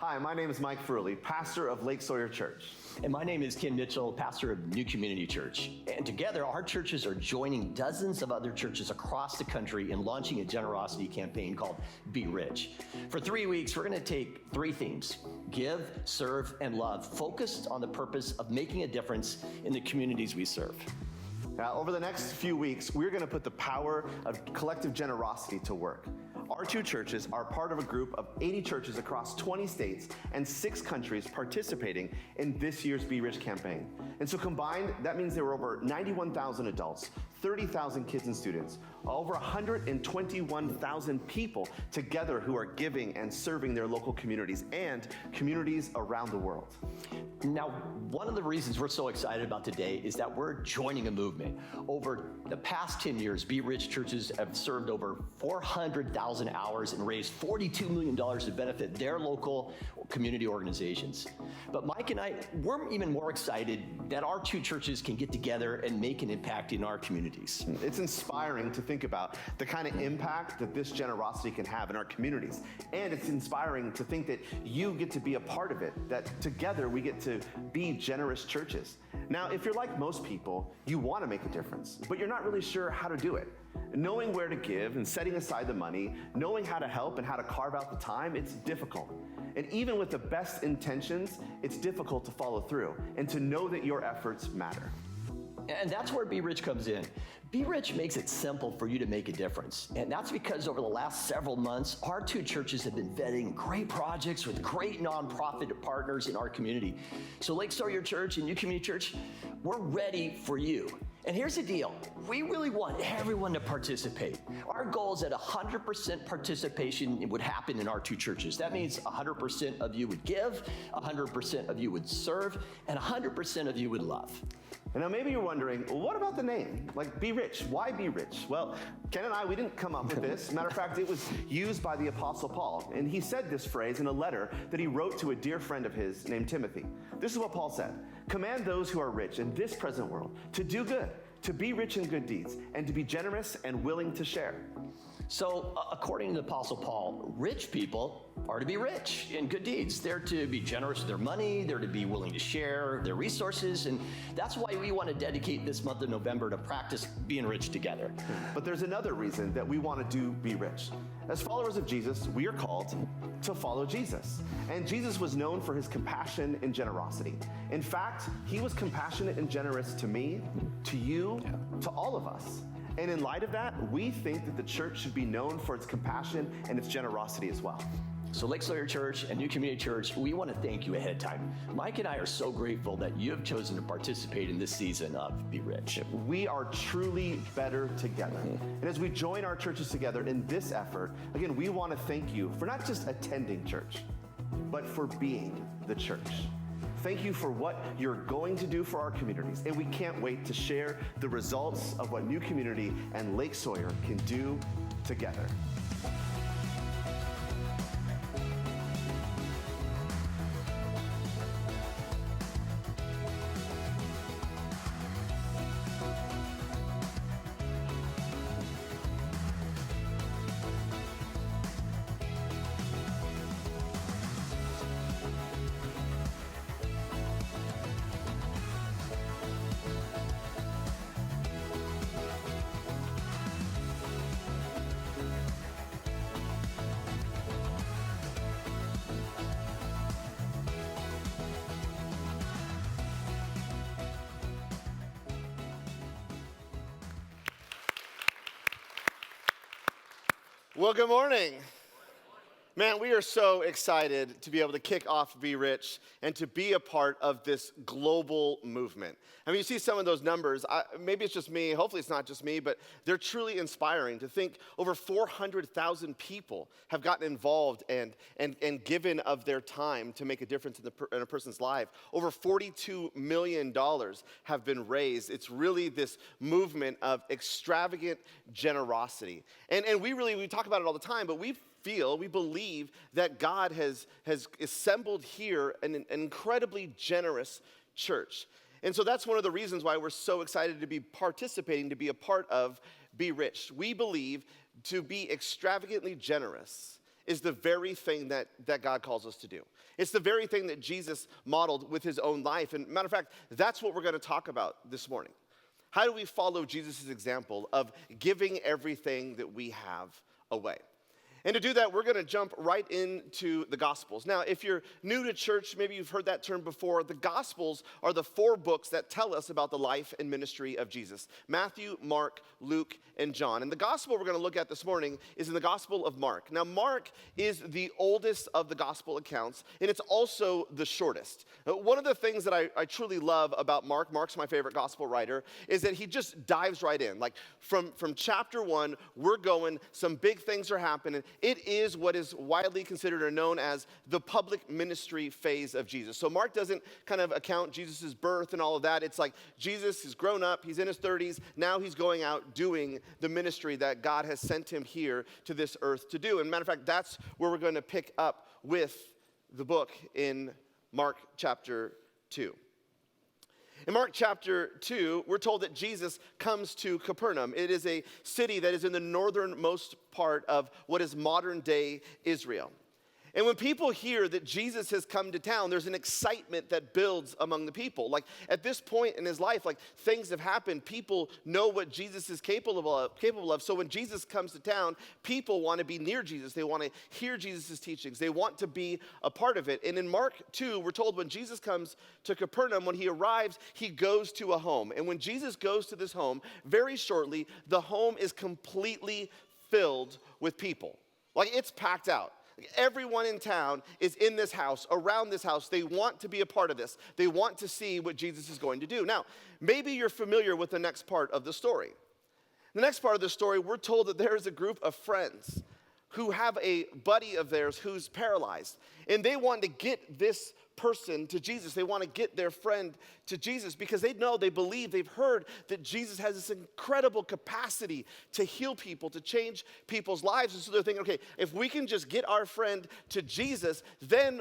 Hi, my name is Mike Ferrulli, pastor of Sawyer Church. And my name is Ken Mitchell, pastor of New Community Church. And together, our churches are joining dozens of other churches across the country in launching a generosity campaign called Be Rich. For 3 weeks, we're going to take 3 themes: give, serve, and love, focused on the purpose of making a difference in the communities we serve. Now, over the next few weeks, we're going to put the power of collective generosity to work. Our 2 churches are part of a group of 80 churches across 20 states and 6 countries participating in this year's Be Rich campaign. And so combined, that means there were over 91,000 adults, 30,000 kids and students, over 121,000 people together who are giving and serving their local communities and communities around the world. Now, one of the reasons we're so excited about today is that we're joining a movement. Over the past 10 years, Be Rich churches have served over 400,000 hours and raised $42 million to benefit their local community organizations. But Mike and I, we're even more excited that our 2 churches can get together and make an impact in our communities. It's inspiring to think about the kind of impact that this generosity can have in our communities. And it's inspiring to think that you get to be a part of it, that together we get to be generous churches. Now, if you're like most people, you want to make a difference, but you're not really sure how to do it. Knowing where to give and setting aside the money, knowing how to help and how to carve out the time, it's difficult. And even with the best intentions, it's difficult to follow through and to know that your efforts matter. And that's where Be Rich comes in. Be Rich makes it simple for you to make a difference. And that's because over the last several months, our 2 churches have been vetting great projects with great nonprofit partners in our community. So Sawyer Church and New Community Church, we're ready for you. And here's the deal. We really want everyone to participate. Our goal is that 100% participation would happen in our 2 churches. That means 100% of you would give, 100% of you would serve, and 100% of you would love. And now maybe you're wondering, well, what about the name? Like, Be Rich, why Be Rich? Well, Ken and I, we didn't come up with this. Matter of fact, it was used by the Apostle Paul. And he said this phrase in a letter that he wrote to a dear friend of his named Timothy. This is what Paul said: "Command those who are rich in this present world to do good, to be rich in good deeds, and to be generous and willing to share." So, according to the Apostle Paul, rich people are to be rich in good deeds. They're to be generous with their money. They're to be willing to share their resources. And that's why we want to dedicate this month of November to practice being rich together. But there's another reason that we want to do Be Rich. As followers of Jesus, we are called to follow Jesus. And Jesus was known for his compassion and generosity. In fact, he was compassionate and generous to me, to you, to all of us. And in light of that, we think that the church should be known for its compassion and its generosity as well. So Sawyer Church and New Community Church, we want to thank you ahead of time. Mike and I are so grateful that you have chosen to participate in this season of Be Rich. We are truly better together. And as we join our churches together in this effort, again, we want to thank you for not just attending church, but for being the church. Thank you for what you're going to do for our communities, and we can't wait to share the results of what New Community and Sawyer can do together. Well, good morning. Man, we are so excited to be able to kick off Be Rich and to be a part of this global movement. I mean, you see some of those numbers. Maybe it's just me. Hopefully it's not just me, but they're truly inspiring to think over 400,000 people have gotten involved and given of their time to make a difference in a person's life. Over $42 million have been raised. It's really this movement of extravagant generosity. And we talk about it all the time, but we believe that God has assembled here an incredibly generous church. And so that's one of the reasons why we're so excited to be participating, to be a part of Be Rich. We believe to be extravagantly generous is the very thing that God calls us to do. It's the very thing that Jesus modeled with his own life. And matter of fact, that's what we're going to talk about this morning. How do we follow Jesus' example of giving everything that we have away? And to do that, we're going to jump right into the Gospels. Now, if you're new to church, maybe you've heard that term before. The Gospels are the 4 books that tell us about the life and ministry of Jesus: Matthew, Mark, Luke, and John. And the Gospel we're going to look at this morning is in the Gospel of Mark. Now, Mark is the oldest of the Gospel accounts, and it's also the shortest. One of the things that I truly love about Mark's my favorite Gospel writer, is that he just dives right in. Like from chapter 1, we're going, some big things are happening. It is what is widely considered or known as the public ministry phase of Jesus. So Mark doesn't kind of account Jesus' birth and all of that. It's like Jesus has grown up, he's in his 30s, now he's going out doing the ministry that God has sent him here to this earth to do. And matter of fact, that's where we're going to pick up with the book in Mark chapter 2. In Mark chapter 2, we're told that Jesus comes to Capernaum. It is a city that is in the northernmost part of what is modern-day Israel. And when people hear that Jesus has come to town, there's an excitement that builds among the people. Like at this point in his life, like things have happened. People know what Jesus is capable of. So when Jesus comes to town, people want to be near Jesus. They want to hear Jesus' teachings. They want to be a part of it. And in Mark 2, we're told when Jesus comes to Capernaum, when he arrives, he goes to a home. And when Jesus goes to this home, very shortly, the home is completely filled with people. Like it's packed out. Everyone in town is in this house, around this house. They want to be a part of this. They want to see what Jesus is going to do. Now, maybe you're familiar with the next part of the story. The next part of the story, we're told that there is a group of friends who have a buddy of theirs who's paralyzed. And they want to get this person to Jesus. They want to get their friend to Jesus because they know, they believe, they've heard that Jesus has this incredible capacity to heal people, to change people's lives. And so they're thinking, okay, if we can just get our friend to Jesus, then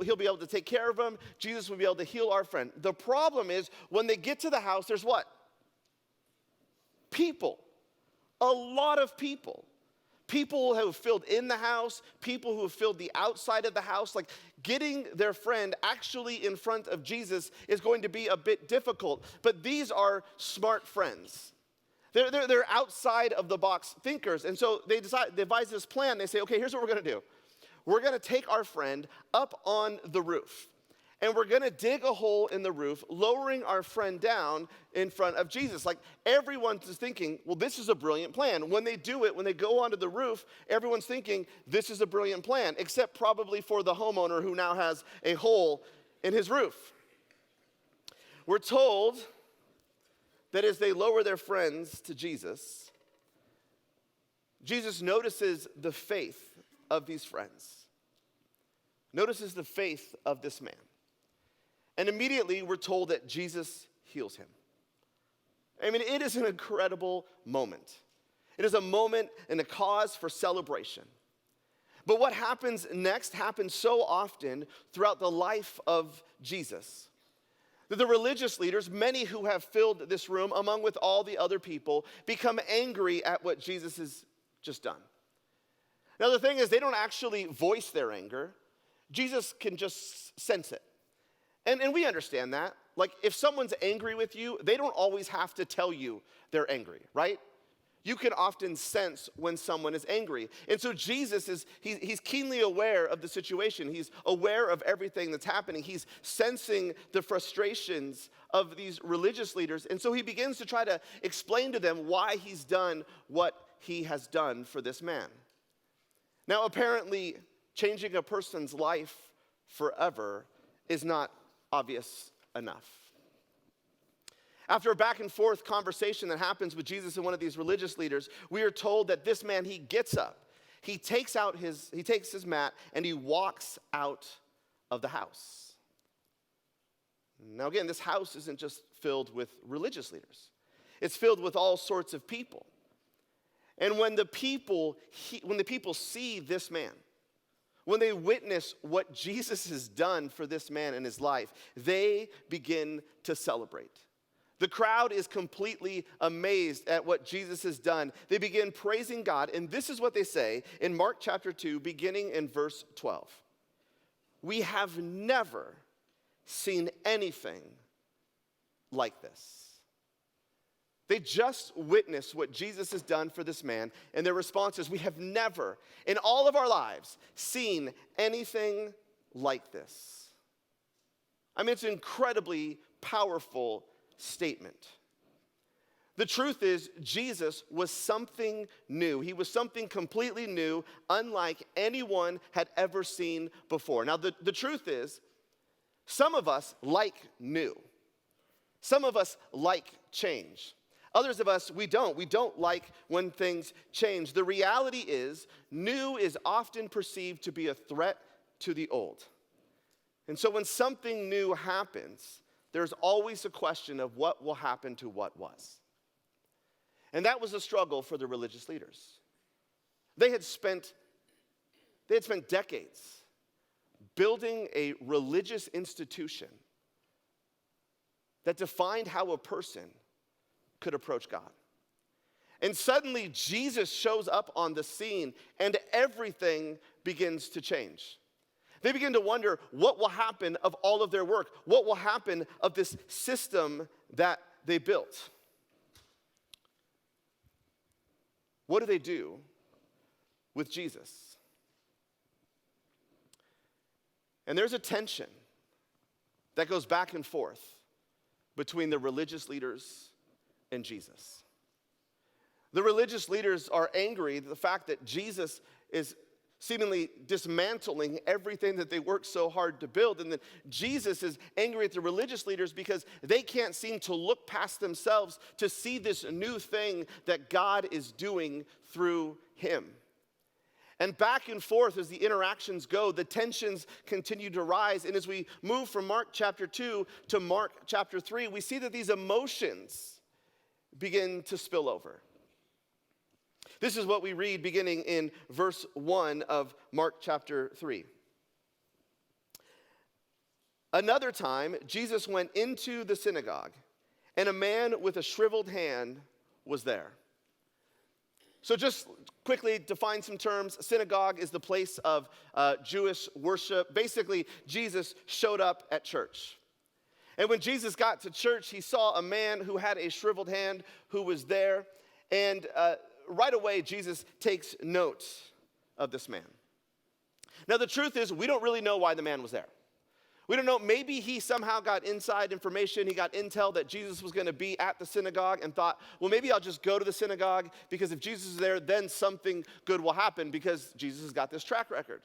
he'll be able to take care of him. Jesus will be able to heal our friend. The problem is when they get to the house, there's what? People. A lot of people. People who have filled in the house, people who have filled the outside of the house. Like getting their friend actually in front of Jesus is going to be a bit difficult. But these are smart friends. They're outside of the box thinkers. And so they devise this plan. They say, okay, here's what we're going to do. We're going to take our friend up on the roof. And we're going to dig a hole in the roof, lowering our friend down in front of Jesus. Like everyone's thinking, well, this is a brilliant plan. When they do it, when they go onto the roof, everyone's thinking this is a brilliant plan, except probably for the homeowner who now has a hole in his roof. We're told that as they lower their friends to Jesus, Jesus notices the faith of these friends, notices the faith of this man. And immediately we're told that Jesus heals him. I mean, it is an incredible moment. It is a moment and a cause for celebration. But what happens next happens so often throughout the life of Jesus. The religious leaders, many who have filled this room, along with all the other people, become angry at what Jesus has just done. Now, the thing is, they don't actually voice their anger. Jesus can just sense it. And we understand that. Like, if someone's angry with you, they don't always have to tell you they're angry, right? You can often sense when someone is angry. And so Jesus he's keenly aware of the situation. He's aware of everything that's happening. He's sensing the frustrations of these religious leaders. And so he begins to try to explain to them why he's done what he has done for this man. Now, apparently, changing a person's life forever is not obvious enough. After a back and forth conversation that happens with Jesus and one of these religious leaders, we are told that this man, he gets up, he takes his mat, and he walks out of the house. Now again, this house isn't just filled with religious leaders. It's filled with all sorts of people. And when the people see this man, when they witness what Jesus has done for this man in his life, they begin to celebrate. The crowd is completely amazed at what Jesus has done. They begin praising God, and this is what they say in Mark chapter 2, beginning in verse 12. We have never seen anything like this. They just witnessed what Jesus has done for this man, and their response is, we have never in all of our lives seen anything like this. I mean, it's an incredibly powerful statement. The truth is, Jesus was something new. He was something completely new, unlike anyone had ever seen before. Now, the truth is, some of us like new. Some of us like change. Others of us, we don't. We don't like when things change. The reality is, new is often perceived to be a threat to the old. And so when something new happens, there's always a question of what will happen to what was. And that was a struggle for the religious leaders. They had spent decades building a religious institution that defined how a person could approach God. And suddenly Jesus shows up on the scene and everything begins to change. They begin to wonder what will happen of all of their work, what will happen of this system that they built. What do they do with Jesus? And there's a tension that goes back and forth between the religious leaders and Jesus. The religious leaders are angry at the fact that Jesus is seemingly dismantling everything that they worked so hard to build. And then Jesus is angry at the religious leaders because they can't seem to look past themselves to see this new thing that God is doing through him. And back and forth as the interactions go, the tensions continue to rise. And as we move from Mark chapter 2 to Mark chapter 3, we see that these emotions begin to spill over. This is what we read beginning in verse 1 of Mark chapter 3. Another time, Jesus went into the synagogue, and a man with a shriveled hand was there. So just quickly define some terms. Synagogue is the place of Jewish worship. Basically, Jesus showed up at church. And when Jesus got to church, he saw a man who had a shriveled hand who was there. And right away, Jesus takes note of this man. Now, the truth is, we don't really know why the man was there. We don't know, maybe he somehow got inside information, he got intel that Jesus was going to be at the synagogue and thought, well, maybe I'll just go to the synagogue because if Jesus is there, then something good will happen because Jesus has got this track record.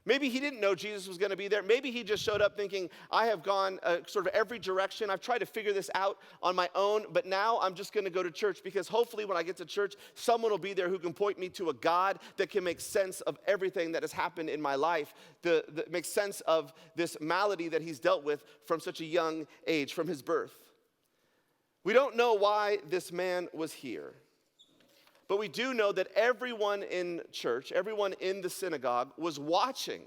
Maybe he didn't know Jesus was going to be there. Maybe he just showed up thinking, I have gone sort of every direction. I've tried to figure this out on my own, but now I'm just going to go to church because hopefully when I get to church, someone will be there who can point me to a God that can make sense of everything that has happened in my life, that makes sense of this malady that he's dealt with from such a young age, from his birth. We don't know why this man was here. But we do know that everyone in church, everyone in the synagogue was watching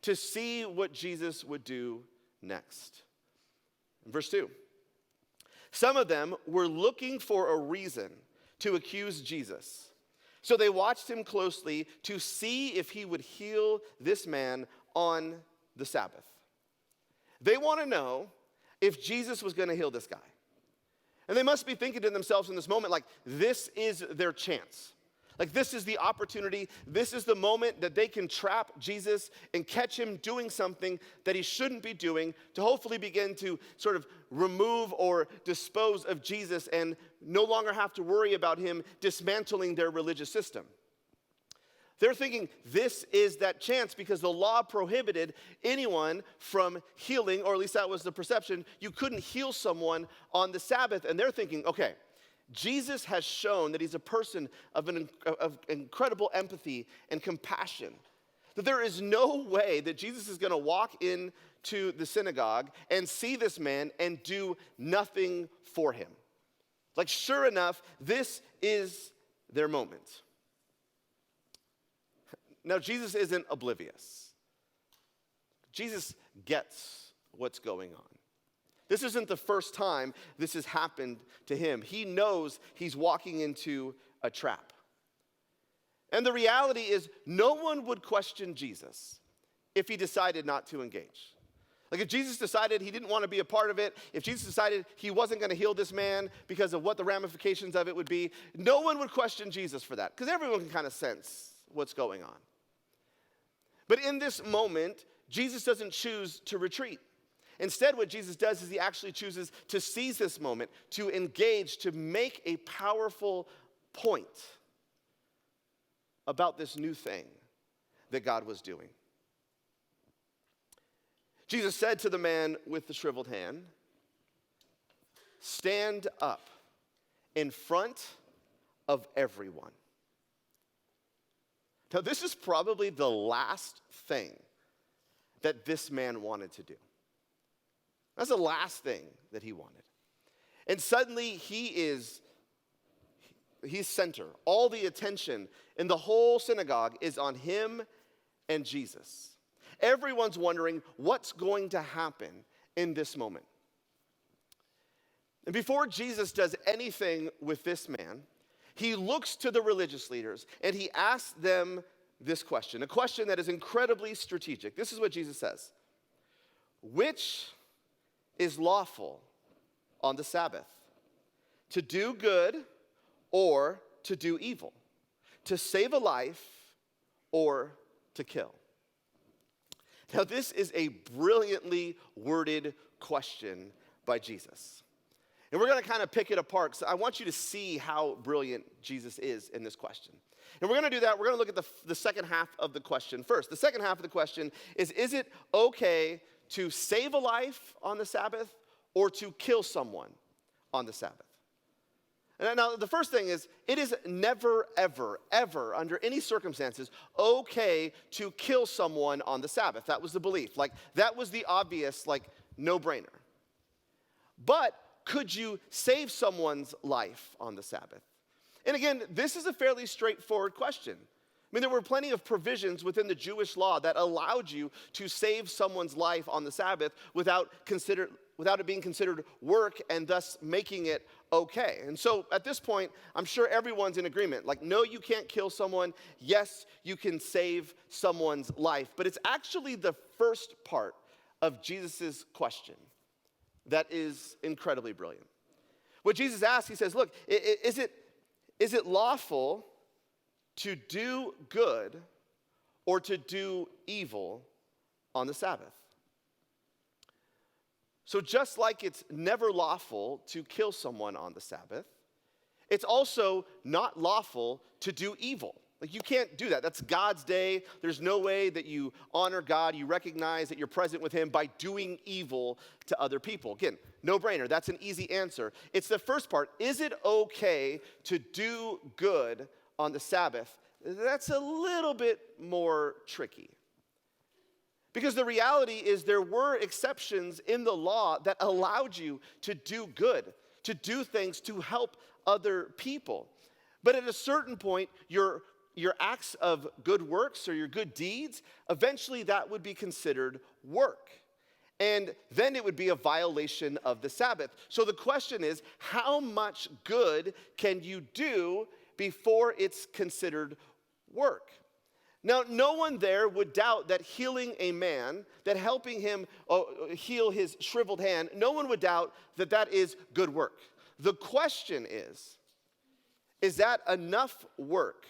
to see what Jesus would do next. Verse 2. Some of them were looking for a reason to accuse Jesus. So they watched him closely to see if he would heal this man on the Sabbath. They want to know if Jesus was going to heal this guy. And they must be thinking to themselves in this moment, like, this is their chance. Like, this is the opportunity. This is the moment that they can trap Jesus and catch him doing something that he shouldn't be doing to hopefully begin to sort of remove or dispose of Jesus and no longer have to worry about him dismantling their religious system. They're thinking this is that chance because the law prohibited anyone from healing, or at least that was the perception. You couldn't heal someone on the Sabbath. And they're thinking, okay, Jesus has shown that he's a person of incredible empathy and compassion. That there is no way that Jesus is going to walk into the synagogue and see this man and do nothing for him. Like, sure enough, this is their moment. Now, Jesus isn't oblivious. Jesus gets what's going on. This isn't the first time this has happened to him. He knows he's walking into a trap. And the reality is, no one would question Jesus if he decided not to engage. Like if Jesus decided he didn't want to be a part of it, if Jesus decided he wasn't going to heal this man because of what the ramifications of it would be, no one would question Jesus for that, because everyone can kind of sense what's going on. But in this moment, Jesus doesn't choose to retreat. Instead, what Jesus does is he actually chooses to seize this moment, to engage, to make a powerful point about this new thing that God was doing. Jesus said to the man with the shriveled hand, "Stand up in front of everyone." Now, this is probably the last thing that this man wanted to do. That's the last thing that he wanted. And suddenly he's center. All the attention in the whole synagogue is on him and Jesus. Everyone's wondering what's going to happen in this moment. And before Jesus does anything with this man, he looks to the religious leaders and he asks them this question, a question that is incredibly strategic. This is what Jesus says: "Which is lawful on the Sabbath? To do good or to do evil? To save a life or to kill?" Now, this is a brilliantly worded question by Jesus. And we're going to kind of pick it apart. So I want you to see how brilliant Jesus is in this question. And we're going to do that. We're going to look at the second half of the question first. The second half of the question is it okay to save a life on the Sabbath or to kill someone on the Sabbath? And now, the first thing is, it is never, ever, ever, under any circumstances, okay to kill someone on the Sabbath. That was the belief. Like, that was the obvious, no-brainer. But could you save someone's life on the Sabbath? And again, this is a fairly straightforward question. I mean, there were plenty of provisions within the Jewish law that allowed you to save someone's life on the Sabbath without it being considered work and thus making it okay. And so at this point, I'm sure everyone's in agreement. Like, no, you can't kill someone. Yes, you can save someone's life. But it's actually the first part of Jesus' question that is incredibly brilliant. What Jesus asks, he says, look, is it lawful to do good or to do evil on the Sabbath? So just like it's never lawful to kill someone on the Sabbath, it's also not lawful to do evil. Like, you can't do that. That's God's day. There's no way that you honor God, you recognize that you're present with him by doing evil to other people. Again, no brainer. That's an easy answer. It's the first part. Is it okay to do good on the Sabbath? That's a little bit more tricky. Because the reality is there were exceptions in the law that allowed you to do good, to do things to help other people. But at a certain point, your acts of good works or your good deeds, eventually that would be considered work. And then it would be a violation of the Sabbath. So the question is, how much good can you do before it's considered work? Now, no one there would doubt that healing a man, that helping him heal his shriveled hand, no one would doubt that that is good work. The question is that enough work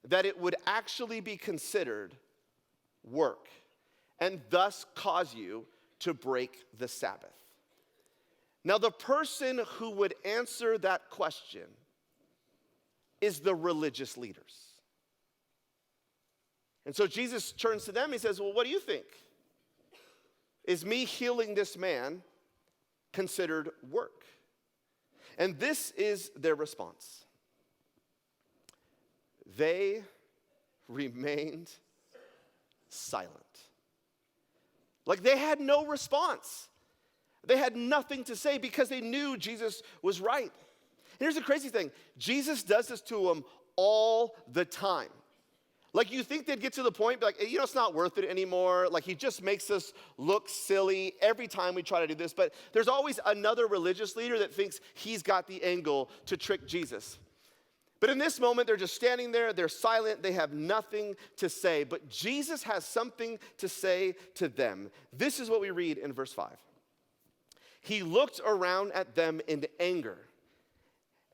that it would actually be considered work and thus cause you to break the Sabbath? Now, the person who would answer that question is the religious leaders. And so Jesus turns to them, he says, well, what do you think? Is me healing this man considered work? And this is their response. They remained silent. Like, they had no response. They had nothing to say because they knew Jesus was right. And here's the crazy thing. Jesus does this to them all the time. Like, you think they'd get to the point, be like, it's not worth it anymore. Like, he just makes us look silly every time we try to do this. But there's always another religious leader that thinks he's got the angle to trick Jesus. But in this moment, they're just standing there. They're silent. They have nothing to say. But Jesus has something to say to them. This is what we read in verse 5. He looked around at them in anger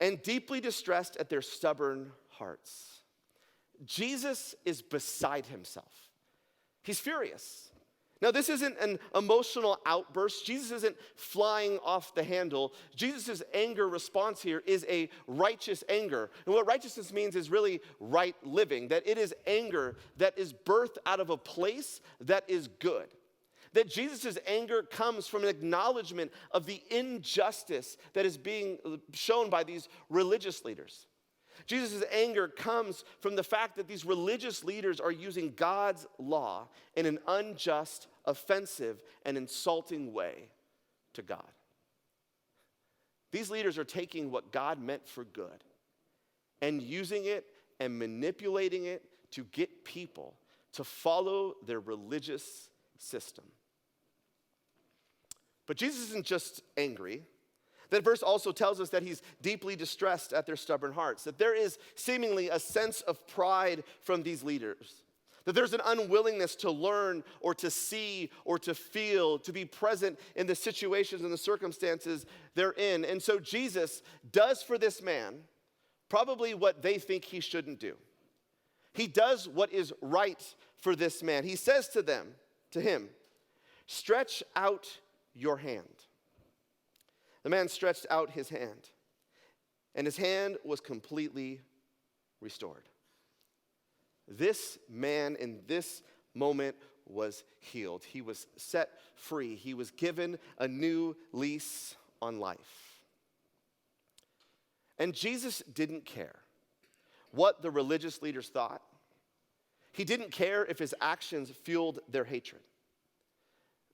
and deeply distressed at their stubborn hearts. Jesus is beside himself. He's furious. Now, this isn't an emotional outburst. Jesus isn't flying off the handle. Jesus' anger response here is a righteous anger. And what righteousness means is really right living, that it is anger that is birthed out of a place that is good. That Jesus' anger comes from an acknowledgement of the injustice that is being shown by these religious leaders. Jesus' anger comes from the fact that these religious leaders are using God's law in an unjust, offensive, and insulting way to God. These leaders are taking what God meant for good and using it and manipulating it to get people to follow their religious system. But Jesus isn't just angry. That verse also tells us that he's deeply distressed at their stubborn hearts, that there is seemingly a sense of pride from these leaders, that there's an unwillingness to learn or to see or to feel, to be present in the situations and the circumstances they're in. And so Jesus does for this man probably what they think he shouldn't do. He does what is right for this man. He says to him, "Stretch out your hand." The man stretched out his hand, and his hand was completely restored. This man in this moment was healed. He was set free. He was given a new lease on life. And Jesus didn't care what the religious leaders thought. He didn't care if his actions fueled their hatred.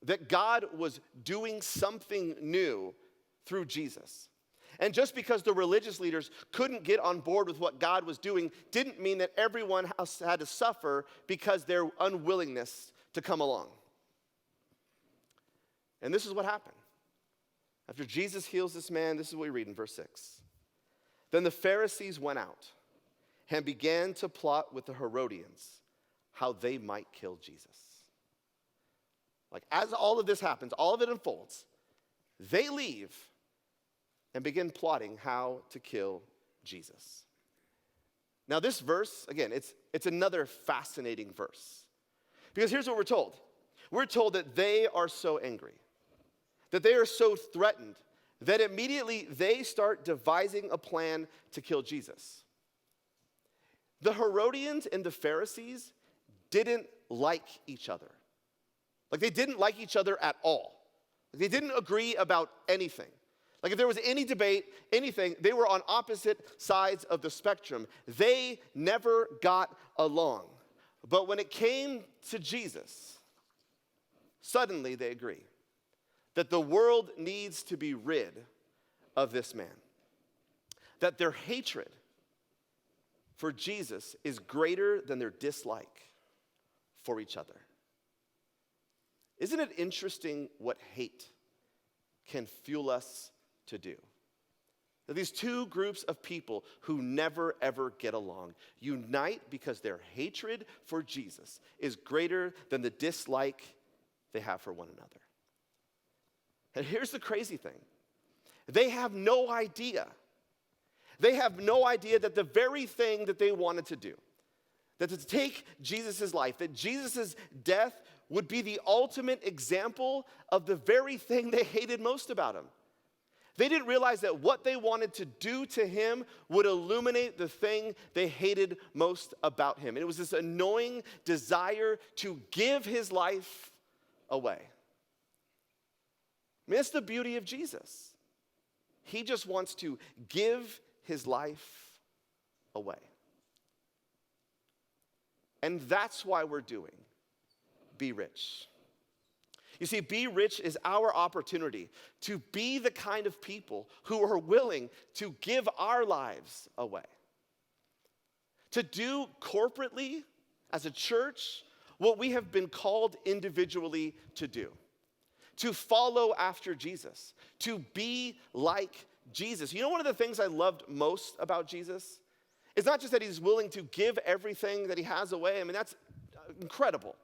That God was doing something new through Jesus. And just because the religious leaders couldn't get on board with what God was doing didn't mean that everyone else had to suffer because their unwillingness to come along. And this is what happened. After Jesus heals this man, this is what we read in verse 6. Then the Pharisees went out and began to plot with the Herodians how they might kill Jesus. Like, as all of this happens, all of it unfolds, they leave and begin plotting how to kill Jesus. Now, this verse, again, it's another fascinating verse. Because here's what we're told. We're told that they are so angry, that they are so threatened, that immediately they start devising a plan to kill Jesus. The Herodians and the Pharisees didn't like each other. Like, they didn't like each other at all. They didn't agree about anything. Like, if there was any debate, anything, they were on opposite sides of the spectrum. They never got along. But when it came to Jesus, suddenly they agree that the world needs to be rid of this man. That their hatred for Jesus is greater than their dislike for each other. Isn't it interesting what hate can fuel us to do? That these two groups of people who never ever get along unite because their hatred for Jesus is greater than the dislike they have for one another. And here's the crazy thing. They have no idea. They have no idea that the very thing that they wanted to do, that to take Jesus' life, that Jesus' death would be the ultimate example of the very thing they hated most about him. They didn't realize that what they wanted to do to him would illuminate the thing they hated most about him. And it was this annoying desire to give his life away. I mean, that's the beauty of Jesus. He just wants to give his life away. And that's why we're doing Be Rich. You see, Be Rich is our opportunity to be the kind of people who are willing to give our lives away. To do corporately as a church, what we have been called individually to do. To follow after Jesus, to be like Jesus. You know, one of the things I loved most about Jesus is not just that he's willing to give everything that he has away. I mean, that's incredible.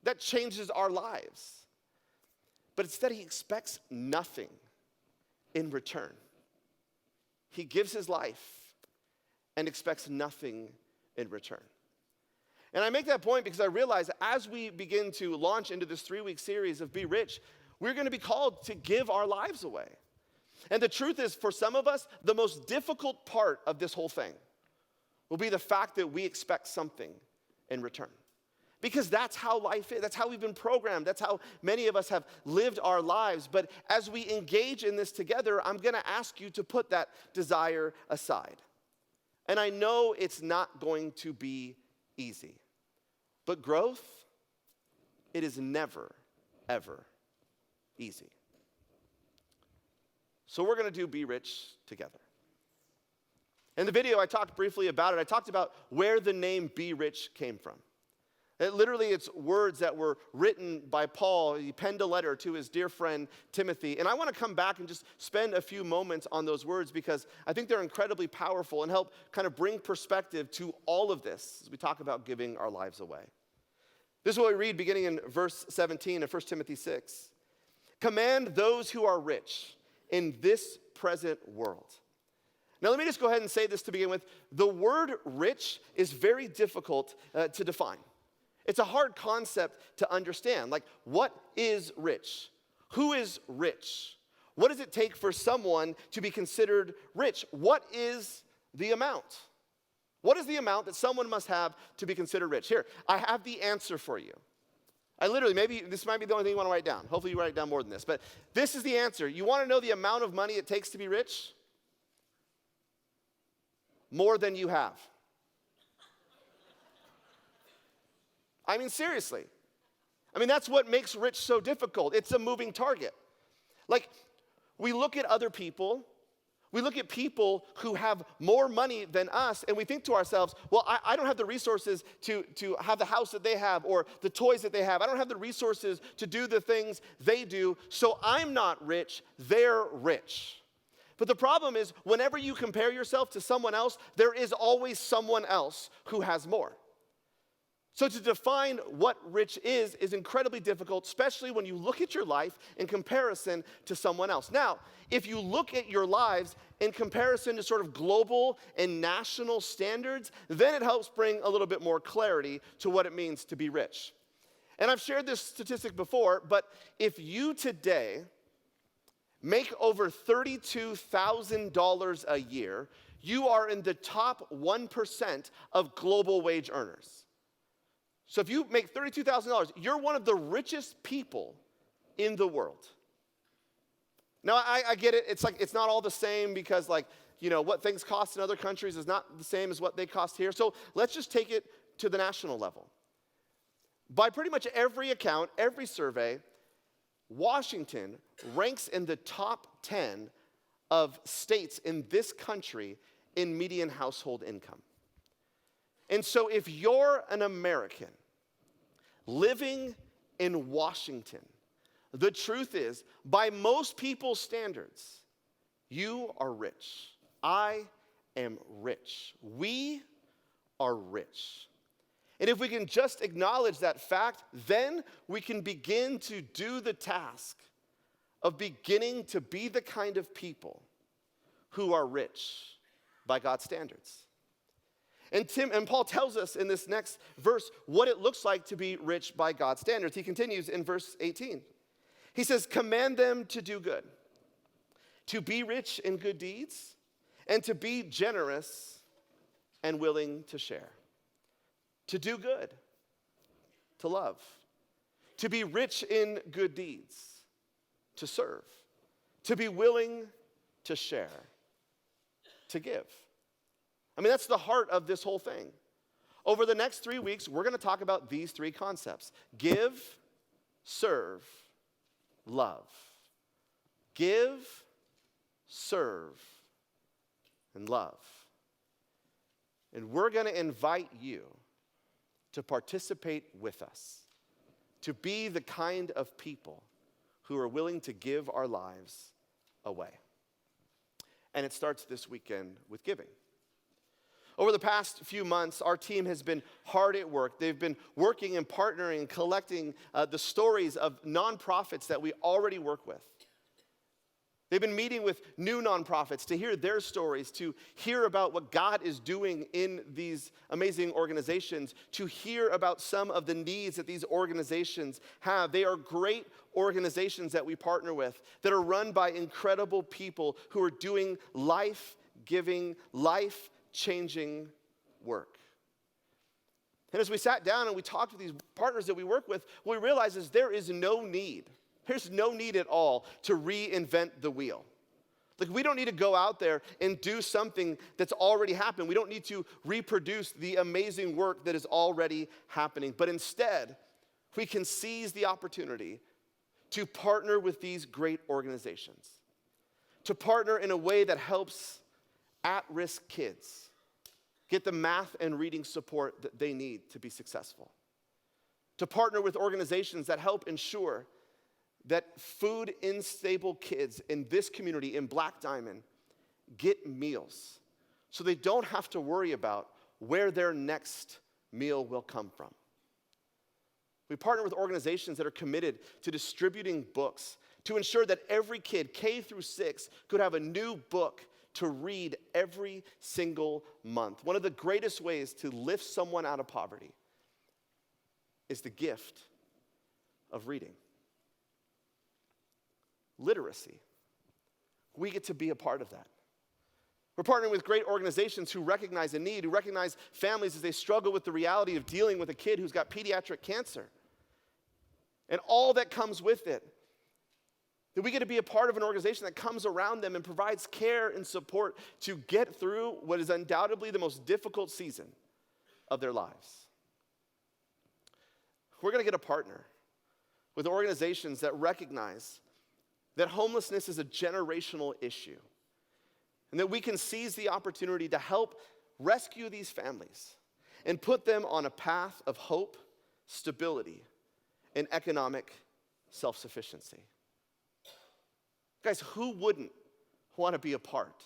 That changes our lives. But it's that he expects nothing in return. He gives his life and expects nothing in return. And I make that point because I realize as we begin to launch into this 3-week series of Be Rich, we're going to be called to give our lives away. And the truth is, for some of us, the most difficult part of this whole thing will be the fact that we expect something in return. Because that's how life is. That's how we've been programmed. That's how many of us have lived our lives. But as we engage in this together, I'm going to ask you to put that desire aside. And I know it's not going to be easy. But growth, it is never, ever easy. So we're going to do Be Rich together. In the video, I talked briefly about it. I talked about where the name Be Rich came from. It's words that were written by Paul. He penned a letter to his dear friend Timothy. And I want to come back and just spend a few moments on those words because I think they're incredibly powerful and help kind of bring perspective to all of this as we talk about giving our lives away. This is what we read beginning in verse 17 of 1 Timothy 6. Command those who are rich in this present world. Now let me just go ahead and say this to begin with. The word rich is very difficult to define. It's a hard concept to understand. Like, what is rich? Who is rich? What does it take for someone to be considered rich? What is the amount? What is the amount that someone must have to be considered rich? Here, I have the answer for you. Maybe this might be the only thing you want to write down. Hopefully you write it down more than this. But this is the answer. You want to know the amount of money it takes to be rich? More than you have. I mean, seriously. That's what makes rich so difficult. It's a moving target. Like, we look at other people, we look at people who have more money than us, and we think to ourselves, well, I don't have the resources to have the house that they have or the toys that they have. I don't have the resources to do the things they do, so I'm not rich, they're rich. But the problem is, whenever you compare yourself to someone else, there is always someone else who has more. So to define what rich is incredibly difficult, especially when you look at your life in comparison to someone else. Now, if you look at your lives in comparison to sort of global and national standards, then it helps bring a little bit more clarity to what it means to be rich. And I've shared this statistic before, but if you today make over $32,000 a year, you are in the top 1% of global wage earners. So if you make $32,000, you're one of the richest people in the world. Now, I get it. It's like, it's not all the same because, like, you know, what things cost in other countries is not the same as what they cost here. So let's just take it to the national level. By pretty much every account, every survey, Washington ranks in the top 10 of states in this country in median household income. And so if you're an American living in Washington, the truth is, by most people's standards, you are rich. I am rich. We are rich. And if we can just acknowledge that fact, then we can begin to do the task of beginning to be the kind of people who are rich by God's standards. And Paul tells us in this next verse what it looks like to be rich by God's standards. He continues in verse 18. He says, command them to do good, to be rich in good deeds, and to be generous and willing to share. To do good, to love, to be rich in good deeds, to serve, to be willing to share, to give. That's the heart of this whole thing. Over the next 3 weeks, we're going to talk about these three concepts. Give, serve, love. Give, serve, and love. And we're going to invite you to participate with us, to be the kind of people who are willing to give our lives away. And it starts this weekend with giving. Over the past few months, our team has been hard at work. They've been working and partnering and collecting the stories of nonprofits that we already work with. They've been meeting with new nonprofits to hear their stories, to hear about what God is doing in these amazing organizations, to hear about some of the needs that these organizations have. They are great organizations that we partner with that are run by incredible people who are doing life-giving, life-changing work. And as we sat down and we talked with these partners that we work with, what we realized is there's no need at all to reinvent the wheel. Like, we don't need to go out there and do something that's already happened. We don't need to reproduce the amazing work that is already happening. But instead, we can seize the opportunity to partner with these great organizations, to partner in a way that helps at-risk kids get the math and reading support that they need to be successful, to partner with organizations that help ensure that food unstable kids in this community in Black Diamond get meals so they don't have to worry about where their next meal will come from. We partner with organizations that are committed to distributing books to ensure that every kid, K through 6, could have a new book to read every single month. One of the greatest ways to lift someone out of poverty is the gift of reading. Literacy. We get to be a part of that. We're partnering with great organizations who recognize a need, who recognize families as they struggle with the reality of dealing with a kid who's got pediatric cancer. And all that comes with it. That we get to be a part of an organization that comes around them and provides care and support to get through what is undoubtedly the most difficult season of their lives. We're going to get a partner with organizations that recognize that homelessness is a generational issue, and that we can seize the opportunity to help rescue these families and put them on a path of hope, stability, and economic self-sufficiency. Guys, who wouldn't want to be a part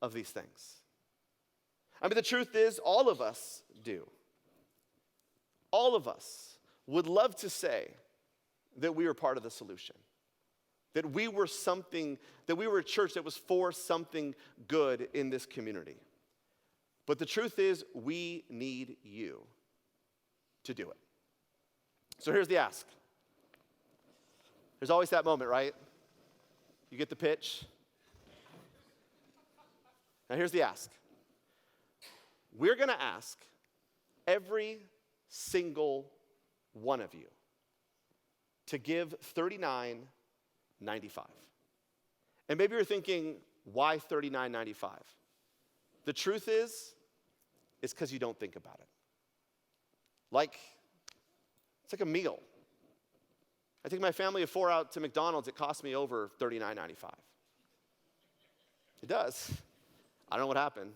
of these things? I mean, the truth is, all of us do. All of us would love to say that we are part of the solution. That we were a church that was for something good in this community. But the truth is, we need you to do it. So here's the ask. There's always that moment, right? You get the pitch. Now here's the ask. We're going to ask every single one of you to give $39.95. And maybe you're thinking, why $39.95? The truth is, it's because you don't think about it. It's like a meal. I take my family of 4 out to McDonald's, it costs me over $39.95. It does. I don't know what happened,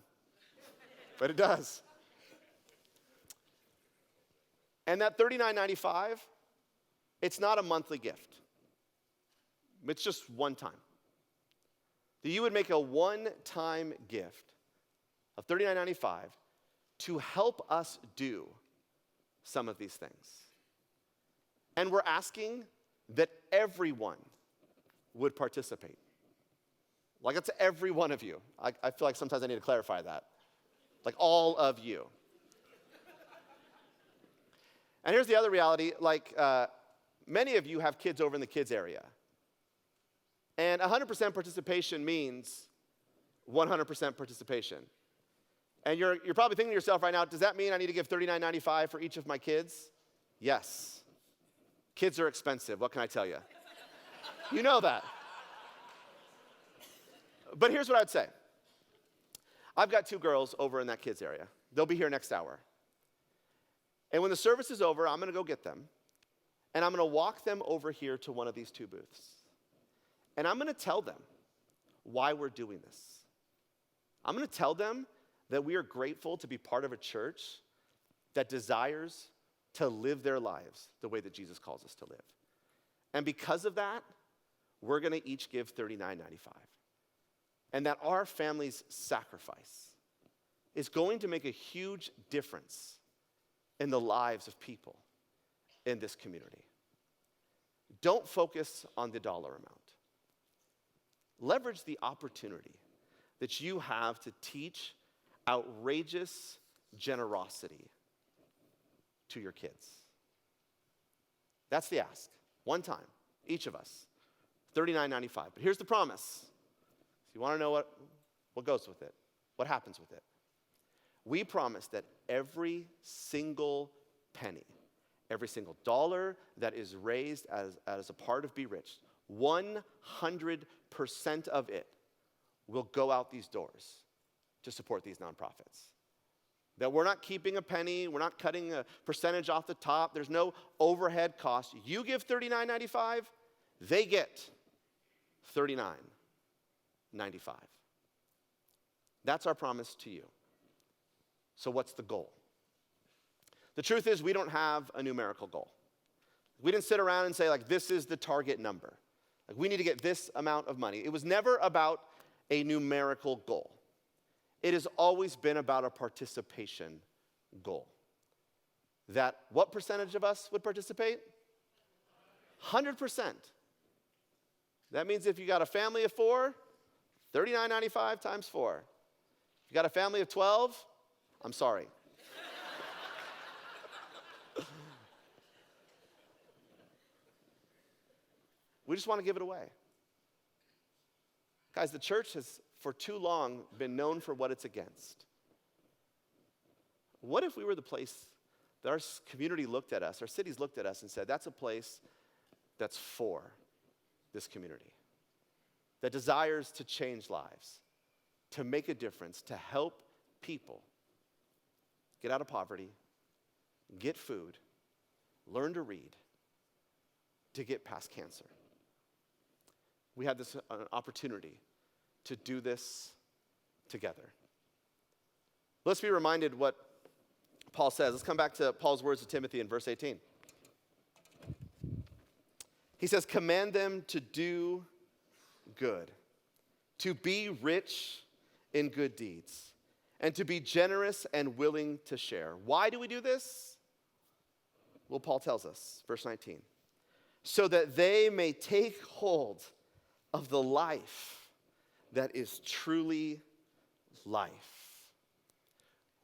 but it does. And that $39.95, it's not a monthly gift. It's just one time. That you would make a one-time gift of $39.95 to help us do some of these things. And we're asking that everyone would participate. Like, it's every one of you. I feel like sometimes I need to clarify that. Like, all of you. And here's the other reality. Many of you have kids over in the kids area. And 100% participation means 100% participation. And you're probably thinking to yourself right now, does that mean I need to give $39.95 for each of my kids? Yes. Kids are expensive, what can I tell you? You know that. But here's what I'd say. I've got 2 girls over in that kids area. They'll be here next hour. And when the service is over, I'm gonna go get them, and I'm gonna walk them over here to one of these 2 booths. And I'm gonna tell them why we're doing this. I'm gonna tell them that we are grateful to be part of a church that desires to live their lives the way that Jesus calls us to live. And because of that, we're going to each give $39.95. And that our family's sacrifice is going to make a huge difference in the lives of people in this community. Don't focus on the dollar amount. Leverage the opportunity that you have to teach outrageous generosity to your kids. That's the ask. One time, each of us, $39.95. But here's the promise. So you want to know what goes with it? What happens with it? We promise that every single penny, every single dollar that is raised as a part of Be Rich, 100% of it will go out these doors to support these nonprofits. That we're not keeping a penny, we're not cutting a percentage off the top, there's no overhead cost. You give $39.95, they get $39.95. That's our promise to you. So what's the goal? The truth is we don't have a numerical goal. We didn't sit around and say, like, this is the target number. Like, we need to get this amount of money. It was never about a numerical goal. It has always been about a participation goal. That what percentage of us would participate? 100%. That means if you got a family of 4, $39.95 times 4. If you got a family of 12, I'm sorry. We just want to give it away. Guys, the church has for too long been known for what it's against. What if we were the place that our community looked at us, our cities looked at us and said, that's a place that's for this community, that desires to change lives, to make a difference, to help people get out of poverty, get food, learn to read, to get past cancer. We had this opportunity to do this together. Let's be reminded what Paul says. Let's come back to Paul's words to Timothy in verse 18. He says, command them to do good, to be rich in good deeds, and to be generous and willing to share. Why do we do this? Well, Paul tells us, verse 19, so that they may take hold of the life that is truly life.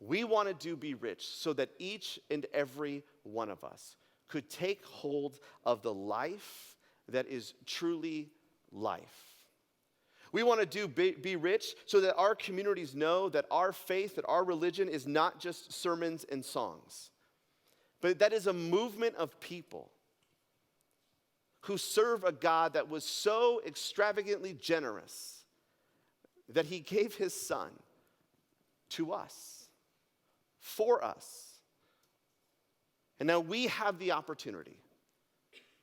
We want to be rich so that each and every one of us could take hold of the life that is truly life. We want to be rich so that our communities know that our faith, that our religion is not just sermons and songs, but that is a movement of people who serve a God that was so extravagantly generous that he gave his son to us, for us. And now we have the opportunity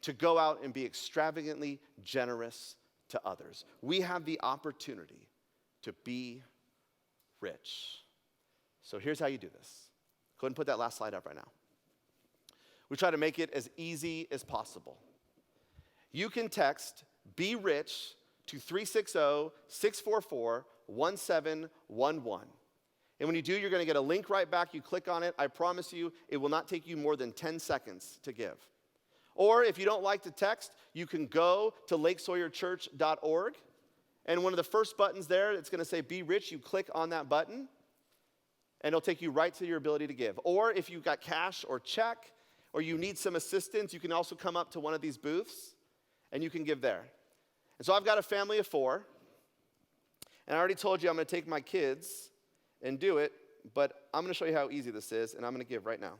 to go out and be extravagantly generous to others. We have the opportunity to be rich. So here's how you do this. Go ahead and put that last slide up right now. We try to make it as easy as possible. You can text Be Rich to 360-644-1711. And when you do, you're going to get a link right back. You click on it. I promise you, it will not take you more than 10 seconds to give. Or if you don't like to text, you can go to lakesawyerchurch.org. And one of the first buttons there, it's going to say Be Rich. You click on that button, and it'll take you right to your ability to give. Or if you've got cash or check, or you need some assistance, you can also come up to one of these booths, and you can give there. And so I've got a family of 4, and I already told you I'm going to take my kids and do it, but I'm going to show you how easy this is, and I'm going to give right now.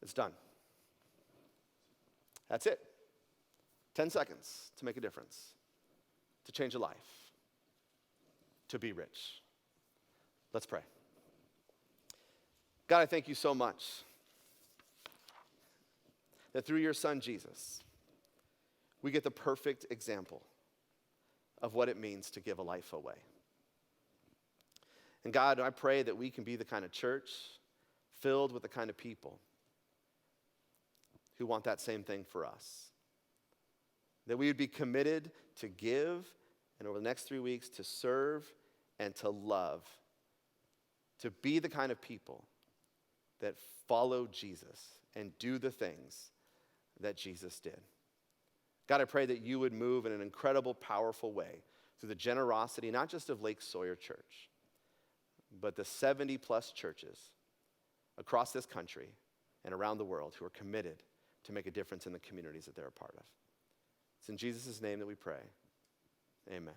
It's done. That's it. 10 seconds to make a difference, to change a life, to be rich. Let's pray. God, I thank you so much that through your son, Jesus, we get the perfect example of what it means to give a life away. And God, I pray that we can be the kind of church filled with the kind of people who want that same thing for us. That we would be committed to give, and over the next 3 weeks to serve and to love. To be the kind of people that follow Jesus and do the things that Jesus did. God, I pray that you would move in an incredible, powerful way through the generosity, not just of Lake Sawyer Church, but the 70 plus churches across this country and around the world who are committed to make a difference in the communities that they're a part of. It's in Jesus' name that we pray. Amen.